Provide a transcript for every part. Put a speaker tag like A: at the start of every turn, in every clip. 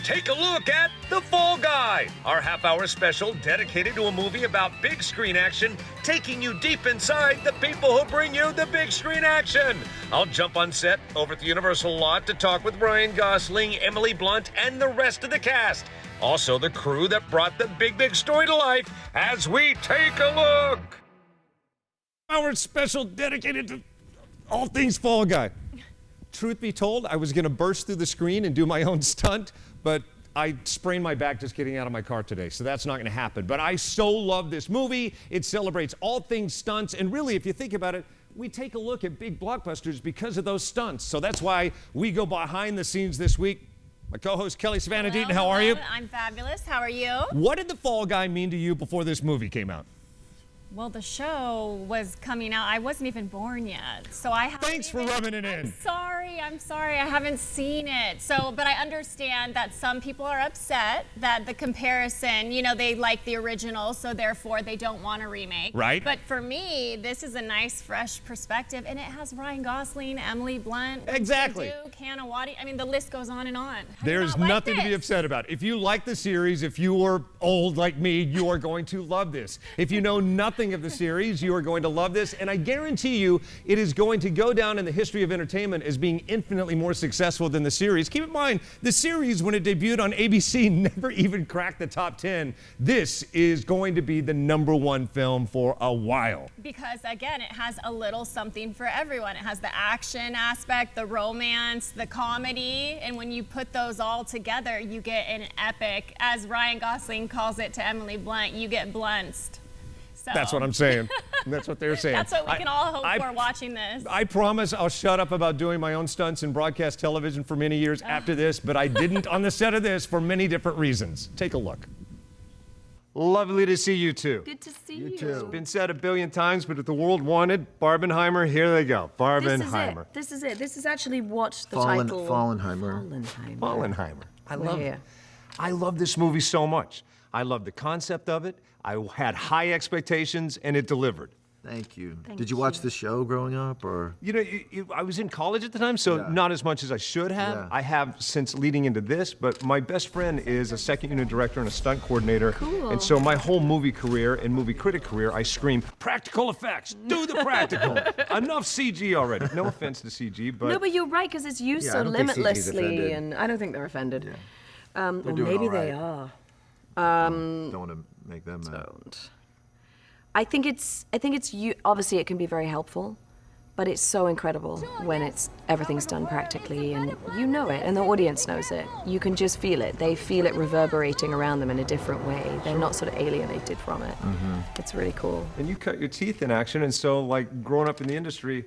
A: Take a look at The Fall Guy, our half-hour special dedicated to a movie about big screen action, taking you deep inside the people who bring you the big screen action. I'll jump on set over at the Universal lot to talk with Ryan Gosling, Emily Blunt, and the rest of the cast. Also the crew that brought the big story to life as we take a look.
B: Our special dedicated to all things Fall Guy. Truth be told, I was going to burst through the screen and do my own stunt, but I sprained my back just getting out of my car today, so that's not going to happen. But I so love this movie. It celebrates all things stunts, and really, if you think about it, we take a look at big blockbusters because of those stunts. So that's why we go behind the scenes this week. My co-host Kelly Savannah Deaton, how are you?
C: I'm fabulous. How are you?
B: What did The Fall Guy mean to you before this movie came out?
C: Well, the show was coming out. I wasn't even born yet, so I haven't.
B: Thanks for rubbing it in.
C: I'm sorry. I haven't seen it. So, but I understand that some people are upset that the comparison, you know, they like the original, so therefore they don't want a remake.
B: Right.
C: But for me, this is a nice, fresh perspective, and it has Ryan Gosling, Emily Blunt,
B: Exactly.
C: Hannah Wadding. I mean, the list goes on and on. How do you
B: There's
C: not like
B: nothing to be
C: this?
B: upset about. If you like the series, if you are old like me, you are going to love this. If you know nothing of the series, you are going to love this, and I guarantee you it is going to go down in the history of entertainment as being infinitely more successful than the series. Keep in mind, the series, when it debuted on ABC, never even cracked the top 10. This is going to be the #1 film for a while.
C: Because again, it has a little something for everyone. It has the action aspect, the romance, the comedy, and when you put those all together, you get an epic, as Ryan Gosling calls it to Emily Blunt, you get blunced. So.
B: That's what I'm saying. That's what they're saying.
C: That's what we can all hope for watching this.
B: I promise I'll shut up about doing my own stunts in broadcast television for many years after this, but I didn't on the set of this for many different reasons. Take a look. Lovely to see you two.
D: Good to see you.
B: It's been said a billion times, but if the world wanted Barbenheimer, here they go. Barbenheimer.
D: This is it. This is actually what the title...
E: Fallenheimer.
B: Fallenheimer.
D: We're here.
B: I love this movie so much. I love the concept of it. I had high expectations, and it delivered.
E: Thank you. Did you watch the show growing up, or?
B: You know, I was in college at the time, so not as much as I should have.
E: Yeah.
B: I have since leading into this, but my best friend is a second unit director and a stunt coordinator.
D: Cool.
B: And so my whole movie career and movie critic career, I scream, practical effects, do the practical. Enough CG already. No offense to CG, but...
D: No, but you're right, because it's used so
E: I don't think CG 's
D: limitlessly,
E: offended.
D: and I don't think they're offended.
E: Yeah.
D: Or
E: doing
D: maybe
E: all
D: they
E: right.
D: are.
E: Don't want to make them mad.
D: Don't. I think it's obviously it can be very helpful, but it's so incredible when everything's done practically, and you know it, and the audience knows it. You can just feel it. They feel it reverberating around them in a different way. They're not sort of alienated from it. It's really cool.
B: And you cut your teeth in action, and so, like, growing up in the industry,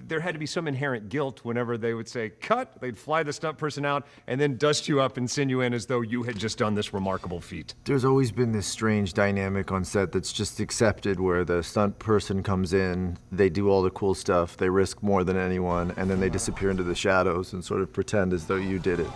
B: there had to be some inherent guilt whenever they would say, cut, they'd fly the stunt person out, and then dust you up and send you in as though you had just done this remarkable feat.
E: There's always been this strange dynamic on set that's just accepted, where the stunt person comes in, they do all the cool stuff, they risk more than anyone, and then they disappear into the shadows and sort of pretend as though you did it.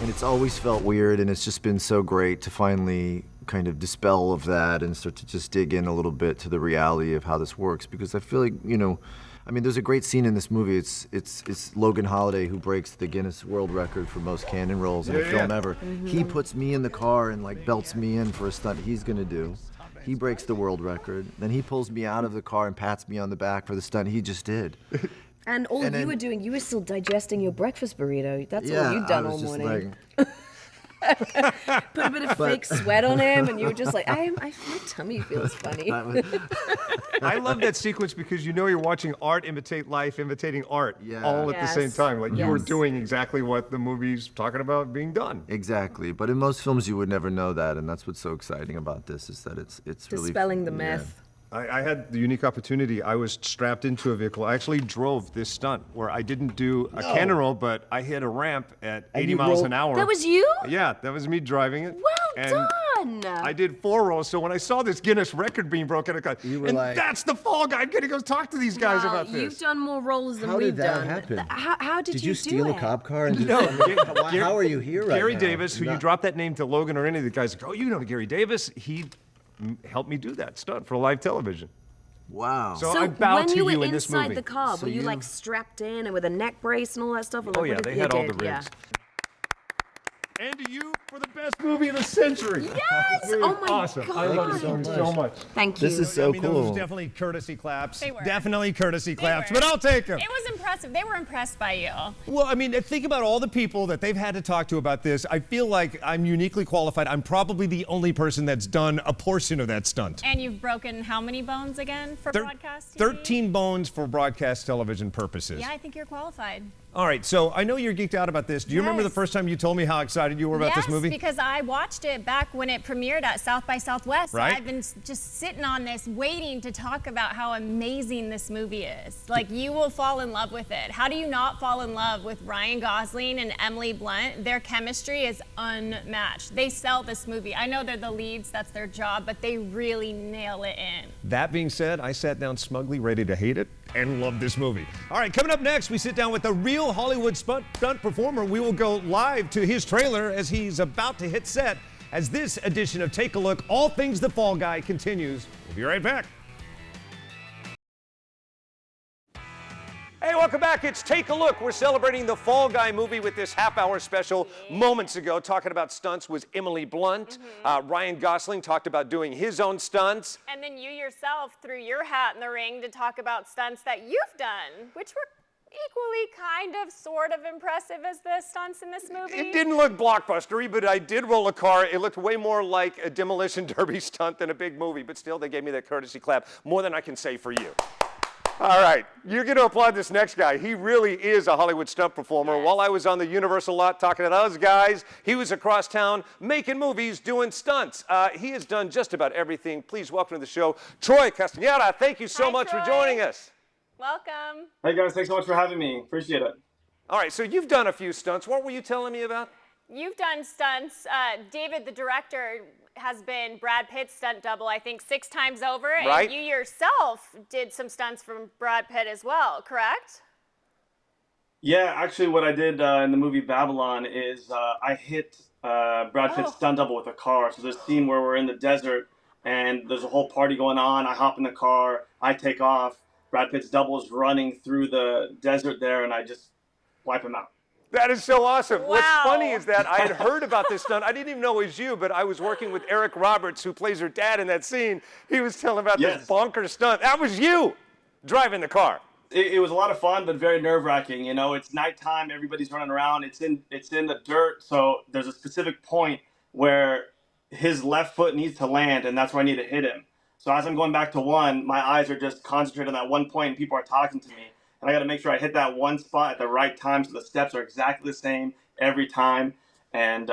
E: And it's always felt weird, and it's just been so great to finally kind of dispel all of that and start to just dig in a little bit to the reality of how this works, because I feel like, you know, I mean, there's a great scene in this movie. It's Logan Holiday who breaks the Guinness World Record for most cannon rolls in a film ever. He puts me in the car and like belts me in for a stunt he's gonna do. He breaks the world record. Then he pulls me out of the car and pats me on the back for the stunt he just did.
D: And all you were doing, you were still digesting your breakfast burrito. That's all you'd done all morning. Put a bit of fake sweat on him, and you were just like, my tummy feels funny.
B: I love that sequence because you know you're watching art imitate life, imitating art, all at the same time. Like you were doing exactly what the movie's talking about being done.
E: Exactly, but in most films you would never know that, and that's what's so exciting about this, is that it's really
D: dispelling the myth.
B: I had the unique opportunity. I was strapped into a vehicle. I actually drove this stunt where I didn't do a cannon roll, but I hit a ramp at 80 miles an hour.
D: That was you?
B: Yeah, that was me driving it.
D: Well done!
B: I did 4 rolls, so when I saw this Guinness record being broken, I got, that's the Fall Guy. I'm gonna go talk to these guys about this.
D: You've done more rolls than we've done.
E: How did that happen?
D: How did you
E: you steal
D: do
E: a
D: it?
E: cop car? And
B: No.
E: How are you here right now?
B: Gary Davis, who you drop that name to Logan or any of the guys, like, oh, you know Gary Davis. He helped me do that stunt for live television.
E: Wow.
B: So I bow
D: when
B: to
D: you
B: you
D: were
B: in this
D: inside
B: movie.
D: the car, were you
E: you-
D: like strapped in and with a neck brace and all that stuff? Or
B: Oh
D: like,
B: yeah,
D: what
B: they
D: did-
B: had
D: you
B: all the
D: did,
B: rigs. and to you for the best movie of the century.
D: Yes! Oh my
B: Awesome. I love it so much.
D: Thank you.
E: This is so
B: Those
E: cool.
B: are definitely courtesy claps.
C: They were.
B: Definitely courtesy claps,
C: were.
B: but I'll take them.
C: It was impressive. They were impressed by you.
B: Well, I mean, think about all the people that they've had to talk to about this. I feel like I'm uniquely qualified. I'm probably the only person that's done a portion of that stunt.
C: And you've broken how many bones again for broadcast TV?
B: 13 bones for broadcast television purposes.
C: Yeah, I think you're qualified.
B: All right, so I know you're geeked out about this. Do you remember the
C: Yes.
B: first time you told me how excited you were about this movie?
C: Yes, because I watched it back when it premiered at South by Southwest.
B: Right.
C: I've been just sitting on this, waiting to talk about how amazing this movie is. Like, you will fall in love with it. How do you not fall in love with Ryan Gosling and Emily Blunt? Their chemistry is unmatched. They sell this movie. I know they're the leads, that's their job, but they really nail it in.
B: That being said, I sat down smugly ready to hate it and love this movie. All right, coming up next, we sit down with a real Hollywood stunt performer. We will go live to his trailer as he's about to hit set as this edition of Take a Look, All Things The Fall Guy continues. We'll be right back. Hey, welcome back. It's Take a Look. We're celebrating the Fall Guy movie with this half-hour special. Moments ago, talking about stunts was Emily Blunt. Ryan Gosling talked about doing his own stunts.
C: And then you yourself threw your hat in the ring to talk about stunts that you've done, which were equally kind of sort of impressive as the stunts in this movie.
B: It didn't look blockbustery, but I did roll a car. It looked way more like a demolition derby stunt than a big movie, but still they gave me that courtesy clap. More than I can say for you. All right, you're going to applaud this next guy. He really is a Hollywood stunt performer.
C: Yes.
B: While I was on the Universal lot talking to those guys, he was across town making movies, doing stunts. He has done just about everything. Please welcome to the show, Troy Castagnara. Thank you so
C: Hi,
B: much for
C: Troy.
B: joining us.
C: Welcome.
F: Hey guys, thanks so much for having me. Appreciate it.
B: All right, so you've done a few stunts. What were you telling me about?
C: You've done stunts. David, the director, has been Brad Pitt's stunt double, I think, 6 times over.
B: Right.
C: And you yourself did some stunts from Brad Pitt as well, correct?
F: Yeah, actually, what I did in the movie Babylon is I hit Brad Pitt's stunt double with a car. So there's a scene where we're in the desert and there's a whole party going on. I hop in the car, I take off. Brad Pitt's double is running through the desert there, and I just wipe him out.
B: That is so awesome.
C: Wow.
B: What's funny is that I had heard about this stunt. I didn't even know it was you, but I was working with Eric Roberts, who plays her dad in that scene. He was telling about this
F: Yes.
B: bonkers stunt. That was you driving the car.
F: It was a lot of fun, but very nerve-wracking. You know, it's nighttime, everybody's running around. It's in the dirt, so there's a specific point where his left foot needs to land, and that's where I need to hit him. So as I'm going back to one, my eyes are just concentrated on that one point, and people are talking to me. And I got to make sure I hit that one spot at the right time so the steps are exactly the same every time. And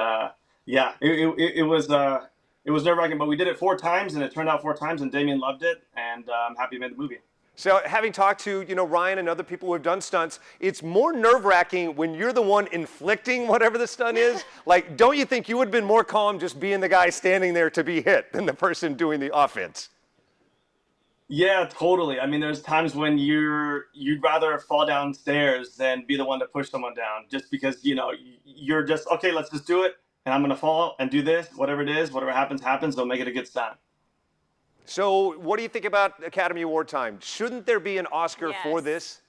F: yeah, it was nerve-wracking, but we did it 4 times, and it turned out 4 times, and Damien loved it, and I'm happy we made the movie.
B: So having talked to, Ryan and other people who have done stunts, it's more nerve-wracking when you're the one inflicting whatever the stunt is. Like, don't you think you would have been more calm just being the guy standing there to be hit than the person doing the offense?
F: Yeah, totally. I mean, there's times when you'd rather fall downstairs than be the one to push someone down, just because, you're just, okay, let's just do it, and I'm going to fall and do this, whatever it is, whatever happens, they'll make it a good stunt.
B: So what do you think about Academy Award time? Shouldn't there be an Oscar for
C: Yes.
B: this?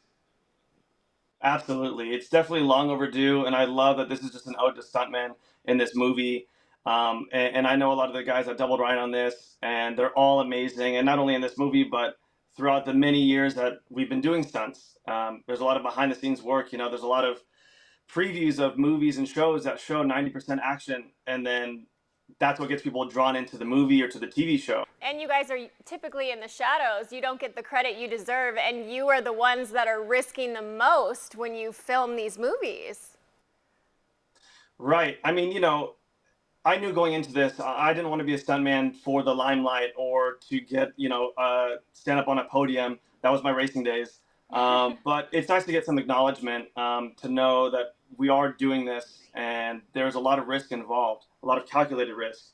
F: Absolutely. It's definitely long overdue, and I love that this is just an ode to stuntmen in this movie. And I know a lot of the guys that doubled Ryan on this, and they're all amazing. And not only in this movie, but throughout the many years that we've been doing stunts. There's a lot of behind-the-scenes work. There's a lot of previews of movies and shows that show 90% action, and then that's what gets people drawn into the movie or to the TV show.
C: And you guys are typically in the shadows. You don't get the credit you deserve, and you are the ones that are risking the most when you film these movies.
F: Right. I mean, I knew going into this, I didn't want to be a stuntman for the limelight or to get, stand up on a podium. That was my racing days. But it's nice to get some acknowledgement, to know that we are doing this, and there's a lot of risk involved, a lot of calculated risk.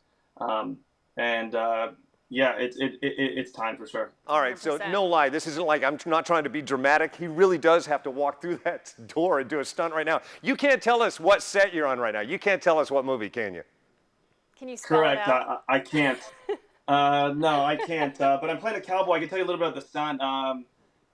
F: Yeah, it's time for sure.
B: All right, so
C: 100%.
B: no lie, this isn't like I'm not trying to be dramatic. He really does have to walk through that door and do a stunt right now. You can't tell us what set you're on right now. You can't tell us what movie, can you?
C: Can you spell
F: Correct.
C: it out?
F: I can't. No, I can't. But I'm playing a cowboy. I can tell you a little bit about the stunt.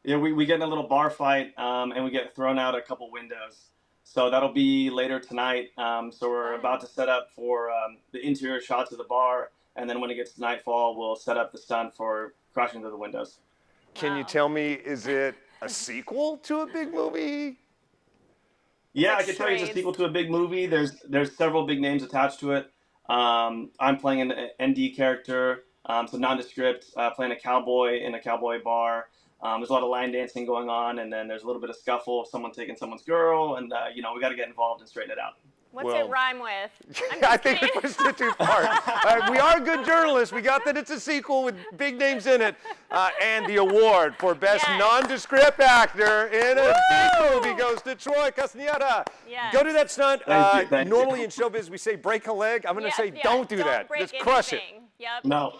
F: We get in a little bar fight, and we get thrown out a couple windows. So that'll be later tonight. So we're about to set up for the interior shots of the bar, and then when it gets to nightfall, we'll set up the stunt for crashing through the windows.
B: Can you tell me, is it a sequel to a big movie?
F: Yeah, I can tell you it's a sequel to a big movie. There's several big names attached to it. I'm playing an ND character, so nondescript, playing a cowboy in a cowboy bar. There's a lot of line dancing going on, and then there's a little bit of scuffle of someone taking someone's girl, and we got to get involved and straighten it out.
C: What's it rhyme with?
B: I think we pushed it too far. We are good journalists. We got that it's a sequel with big names in it. And the award for Best Nondescript Actor in a Big Movie goes to Troy Castaneda.
C: Yes.
B: Go do that stunt.
F: Thank you.
B: Normally in showbiz we say break a leg. I'm going to say don't do that. Just crush it.
C: Yep.
F: No.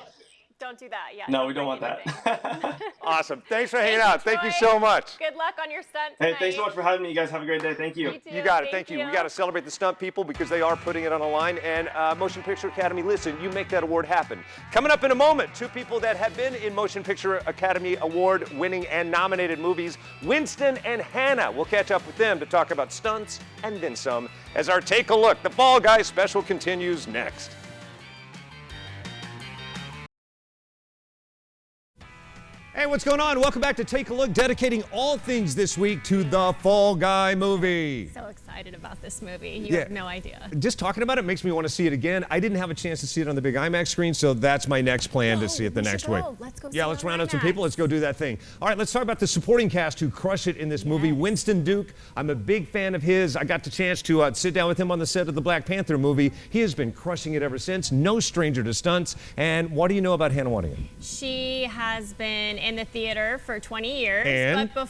C: Don't do that. Yeah.
F: No, we don't want that.
B: Awesome. Thanks for hanging out. Thank you so much.
C: Good luck on your stunt
F: Hey,
C: tonight.
F: thanks so much for having me. You guys have a great day. Thank you.
B: You got it. Thank you. We got to celebrate the stunt people because they are putting it on the line. And Motion Picture Academy, listen, you make that award happen. Coming up in a moment, two people that have been in Motion Picture Academy Award winning and nominated movies, Winston and Hannah. We'll catch up with them to talk about stunts and then some as our Take a Look. The Fall Guys special continues next. Hey, what's going on? Welcome back to Take a Look, dedicating all things this week to the Fall Guy movie.
C: So excited about this movie. You have no idea.
B: Just talking about it makes me want to see it again. I didn't have a chance to see it on the big IMAX screen, so that's my next plan to see it the next week.
C: Let's go see
B: Yeah,
C: it
B: let's
C: on
B: round up some
C: IMAX.
B: people. Let's go do that thing. All right, let's talk about the supporting cast who crush it in this movie. Winston Duke, I'm a big fan of his. I got the chance to sit down with him on the set of the Black Panther movie. He has been crushing it ever since. No stranger to stunts. And what do you know about Hannah Waddingham?
C: She has been in the theater for 20 years.
B: And?
C: But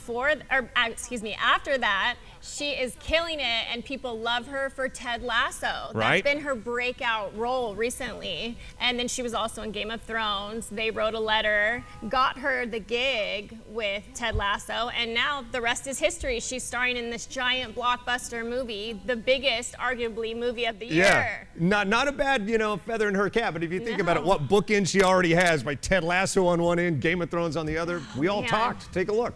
C: after that, she is killing it, and people love her for Ted Lasso.
B: Right.
C: That's been her breakout role recently. And then she was also in Game of Thrones. They wrote a letter, got her the gig with Ted Lasso, and now the rest is history. She's starring in this giant blockbuster movie, the biggest, arguably, movie of the year.
B: Not a bad, feather in her cap, but if you think about it, what bookend she already has by Ted Lasso on one end, Game of Thrones on the other. We all talked. Take a look.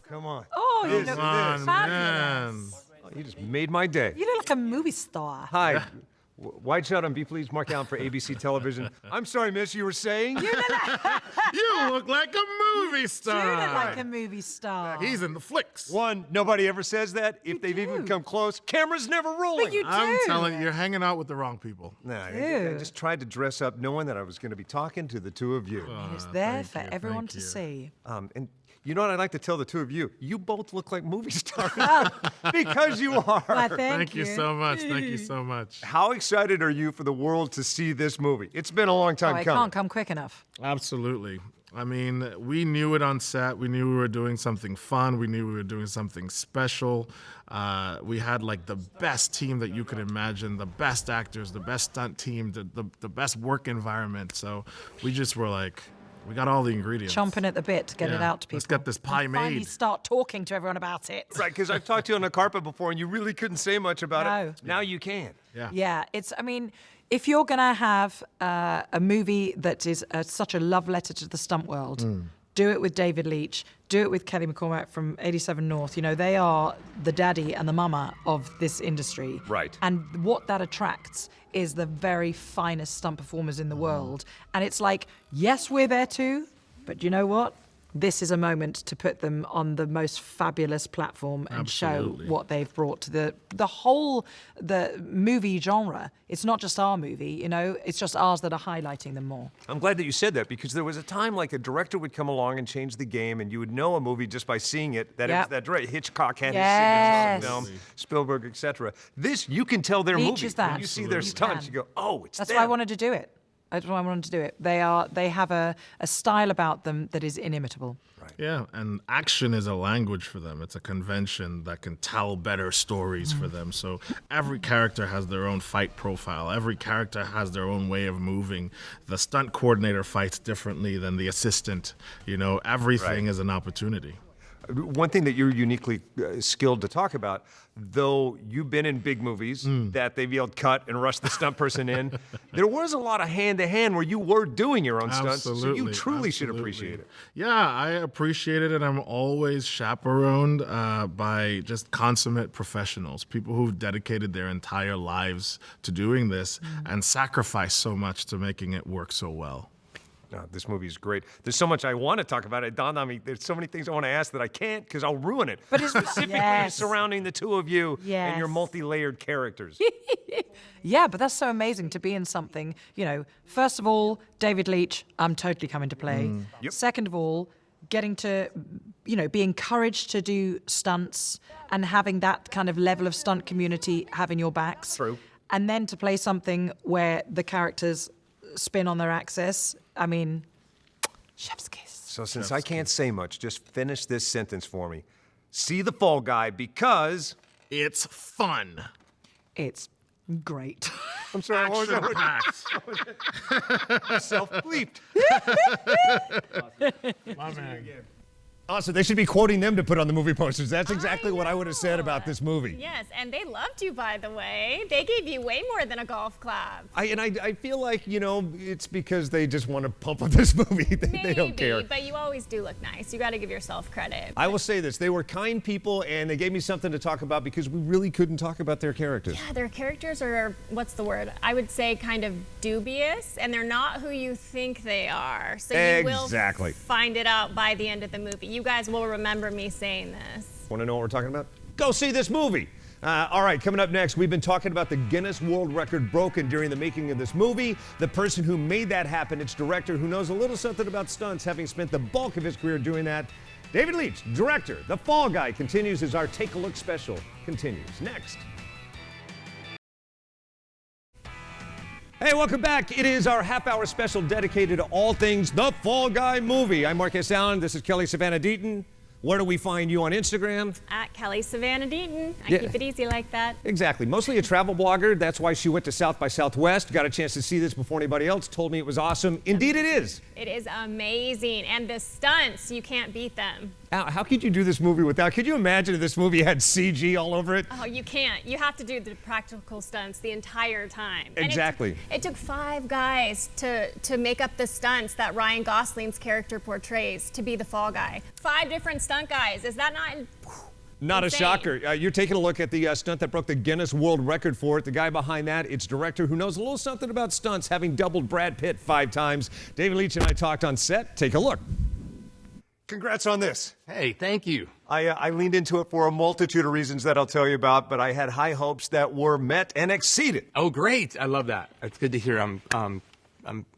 B: Come on.
G: Oh, you look
H: Man.
G: fabulous.
B: Oh, you just made my day.
G: You look like a movie star.
B: Hi. Wide shot on B, please. Mark Allen for ABC Television. I'm sorry, miss, you were saying?
H: You look like a movie
G: You
H: star.
G: look like a movie star.
H: He's in the flicks.
B: One, nobody ever says that. If they've even come close, camera's never rolling.
G: But you do.
H: I'm telling you, you're hanging out with the wrong people.
B: Nah, I
G: Dude.
B: just tried to dress up knowing that I was going to be talking to the two of you.
G: And it's there
H: thank
G: for
H: you,
G: everyone
H: thank
G: to
H: you.
G: see.
B: And you know what I'd like to tell the two of you? You both look like movie stars because you are.
G: Why,
H: Thank you so much. Thank you so much.
B: How excited are you for the world to see this movie? It's been a long time
G: I
B: coming.
G: can't come quick enough.
H: Absolutely. I mean, we knew it on set. We knew we were doing something fun. We knew we were doing something special. We had like the best team that you could imagine, the best actors, the best stunt team, the best work environment. So we just were like, we got all the ingredients.
G: Chomping at the bit to get it
H: Yeah.
G: out to people.
H: Let's get this pie
G: And finally
H: made.
G: start talking to everyone about it.
B: Right, because I've talked to you on the carpet before and you really couldn't say much about
G: No.
B: it. Now you can.
H: Yeah.
G: Yeah, if you're going to have a movie that is such a love letter to the stunt world, do it with David Leitch, do it with Kelly McCormack from 87 North. They are the daddy and the mama of this industry.
B: Right.
G: And what that attracts is the very finest stunt performers in the world. And it's like, yes, we're there too, but you know what? This is a moment to put them on the most fabulous platform and
H: Absolutely.
G: show what they've brought to the movie genre. It's not just our movie, it's just ours that are highlighting them more.
B: I'm glad that you said that because there was a time like a director would come along and change the game and you would know a movie just by seeing it, that it was
G: Yep.
B: that director. Hitchcock had
G: Yes.
B: his signature film, Spielberg, etc. This, you can tell their
G: Leitch
B: movie.
G: is that.
B: When you see their
G: Absolutely.
B: stunts, you go, oh, it's
G: That's
B: them.
G: why I wanted to do it. That's why I wanted to do it. They have a style about them that is inimitable.
H: Yeah, and action is a language for them. It's a convention that can tell better stories for them. So every character has their own fight profile. Every character has their own way of moving. The stunt coordinator fights differently than the assistant. Everything is an opportunity.
B: One thing that you're uniquely skilled to talk about, though you've been in big movies that they've yelled cut and rushed the stunt person in, there was a lot of hand-to-hand where you were doing your own stunts, so you truly should appreciate it.
H: Yeah, I appreciate it, and I'm always chaperoned by just consummate professionals, people who've dedicated their entire lives to doing this and sacrificed so much to making it work so well.
B: No, this movie is great. There's so much I want to talk about. It dawned on me. There's so many things I want to ask that I can't because I'll ruin it.
G: But it's
B: specifically surrounding the two of you and your
G: Yes.
B: multi-layered characters.
G: Yeah, but that's so amazing to be in something. You know, first of all, David Leitch, I'm totally coming to play.
B: Yep.
G: Second of all, getting to, you know, be encouraged to do stunts and having that kind of level of stunt community having your backs.
B: True.
G: And then to play something where the characters spin on their axis. I mean, chef's kiss.
B: So since I can't say much, just finish this sentence for me. See The Fall Guy because...
H: It's fun.
G: It's great.
B: I'm sorry, what was
H: Action-packed.
B: Self-bleeped.
H: My man.
B: Awesome. They should be quoting them to put on the movie posters. That's exactly what I would have said about this movie.
C: Yes, and they loved you, by the way. They gave you way more than a golf clap.
B: I feel like, you know, it's because they just want to pump up this movie. They don't care.
C: Maybe, but you always do look nice. You got to give yourself credit.
B: I will say this. They were kind people, and they gave me something to talk about because we really couldn't talk about their characters.
C: Yeah, their characters are, what's the word? I would say kind of dubious, and they're not who you think they are. So you
B: Exactly.
C: will find it out by the end of the movie. You guys will remember me saying this.
B: Want to know what we're talking about? Go see this movie. All right, coming up next, we've been talking about the Guinness World Record broken during the making of this movie. The person who made that happen, its director, who knows a little something about stunts, having spent the bulk of his career doing that. David Leitch, director. The Fall Guy continues as our Take a Look special continues next. Hey, welcome back. It is our half-hour special dedicated to all things The Fall Guy movie. I'm Marcus Allen. This is Kelly Savannah Deaton. Where do we find you on Instagram?
C: At Kelly Savannah Deaton. I
B: Yeah.
C: keep it easy like that.
B: Exactly. Mostly a travel blogger. That's why she went to South by Southwest. Got a chance to see this before anybody else. Told me it was awesome. Indeed it is.
C: It is amazing. And the stunts, you can't beat them.
B: How could you do this movie without? Could you imagine if this movie had CG all over it?
C: Oh, you can't. You have to do the practical stunts the entire time. And
B: Exactly.
C: it took 5 guys to make up the stunts that Ryan Gosling's character portrays to be the Fall Guy. 5 different stunt guys. Is that not
B: Not
C: insane?
B: a shocker. You're taking a look at the stunt that broke the Guinness World Record for it. The guy behind that, its director who knows a little something about stunts, having doubled Brad Pitt 5 times. David Leitch and I talked on set. Take a look. Congrats on this.
I: Hey, thank you.
B: I leaned into it for a multitude of reasons that I'll tell you about, but I had high hopes that were met and exceeded.
I: Oh, great. I love that. It's good to hear.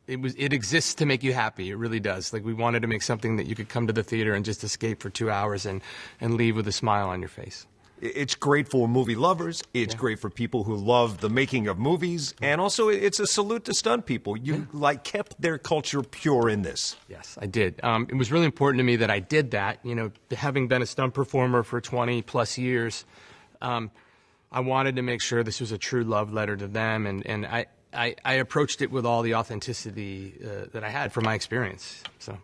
I: It exists to make you happy. It really does. Like, we wanted to make something that you could come to the theater and just escape for 2 hours and leave with a smile on your face.
B: It's great for movie lovers. It's great for people who love the making of movies. And also, it's a salute to stunt people. You, kept their culture pure in this.
I: Yes, I did. It was really important to me that I did that. You know, having been a stunt performer for 20 plus years, I wanted to make sure this was a true love letter to them. And I approached it with all the authenticity that I had from my experience. So.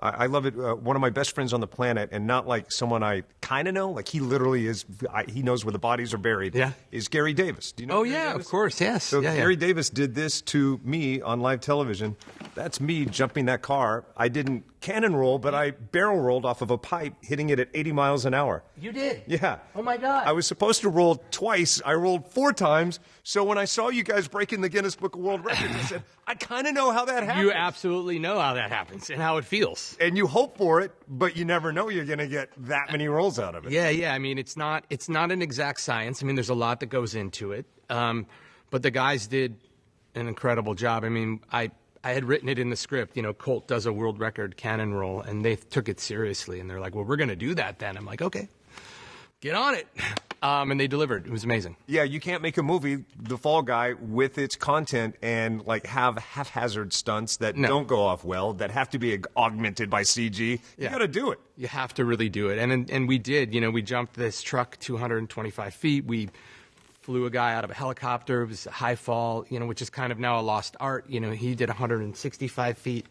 B: I love it. One of my best friends on the planet, and not like someone I kind of know, like he literally is, he knows where the bodies are buried, is Gary Davis. Do you know
I: Oh,
B: Gary
I: yeah,
B: Davis?
I: of course, yes.
B: So
I: yeah,
B: Gary Davis did this to me on live television. That's me jumping that car. I didn't cannon roll, but I barrel rolled off of a pipe, hitting it at 80 miles an hour.
I: You did?
B: Yeah.
I: Oh, my God.
B: I was supposed to roll twice. I rolled 4 times. So when I saw you guys breaking the Guinness Book of World Records, I said, I kind of know how that happens.
I: You absolutely know how that happens and how it feels.
B: And you hope for it, but you never know you're going to get that many rolls out of it.
I: Yeah. I mean, it's not an exact science. I mean, there's a lot that goes into it. But the guys did an incredible job. I mean, I had written it in the script, you know, Colt does a world record cannon roll, and they took it seriously. And they're like, well, we're going to do that then. I'm like, okay, get on it. And they delivered. It was amazing.
B: Yeah, you can't make a movie, The Fall Guy, with its content and like have haphazard stunts that don't go off well, that have to be augmented by CG. You got to do it.
I: You have to really do it. And we did. You know, we jumped this truck 225 feet. We flew a guy out of a helicopter. It was a high fall, you know, which is kind of now a lost art. You know, he did 165 feet.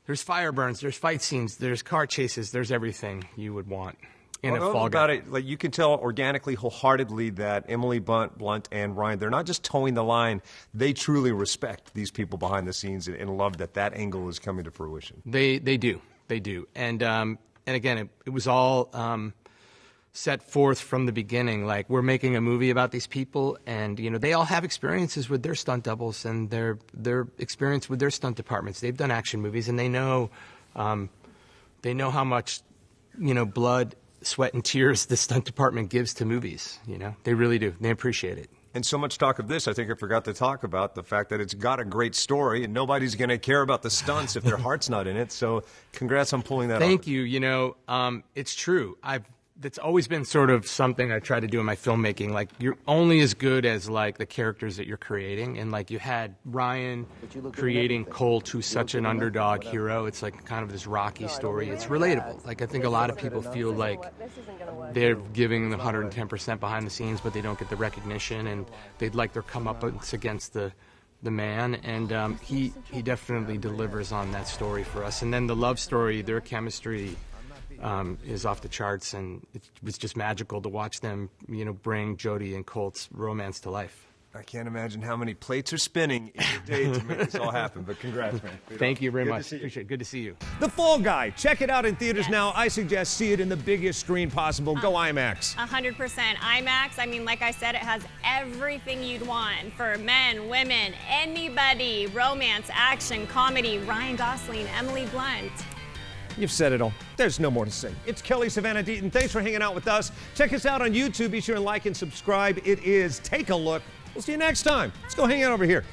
I: There's fire burns, there's fight scenes, there's car chases, there's everything you would want in a Fall
B: about
I: Guy.
B: it, like you can tell organically, wholeheartedly that Emily Blunt and Ryan, they're not just towing the line. They truly respect these people behind the scenes and love that angle is coming to fruition.
I: They do. And again, it was all set forth from the beginning. Like, we're making a movie about these people, and they all have experiences with their stunt doubles and their experience with their stunt departments. They've done action movies, and they know how much blood, sweat, and tears the stunt department gives to movies. They really do. They appreciate it.
B: And so much talk of this, I think I forgot to talk about the fact that it's got a great story, and nobody's going to care about the stunts if their heart's not in it. So congrats on pulling that off.
I: Thank you. It's true. That's always been sort of something I try to do in my filmmaking. Like, you're only as good as like the characters that you're creating. And like, you had Ryan creating Colt, who's such an underdog hero. It's like kind of this Rocky story. It's relatable. Like, I think a lot of people feel like they're giving them 110% behind the scenes, but they don't get the recognition, and they'd like their comeuppance against the man. And he definitely delivers on that story for us. And then the love story, their chemistry is off the charts, and it was just magical to watch them, bring Jodie and Colt's romance to life.
B: I can't imagine how many plates are spinning in a day to make this all happen, but congrats, man.
I: Thank you very much. Appreciate it. Good to see you.
B: The Fall Guy. Check it out in theaters now. I suggest see it in the biggest screen possible. Go IMAX.
C: 100% IMAX. I mean, like I said, it has everything you'd want for men, women, anybody. Romance, action, comedy, Ryan Gosling, Emily Blunt.
B: You've said it all. There's no more to say. It's Kelly, Savannah, Deaton. Thanks for hanging out with us. Check us out on YouTube. Be sure and like and subscribe. It is Take a Look. We'll see you next time. Let's go hang out over here.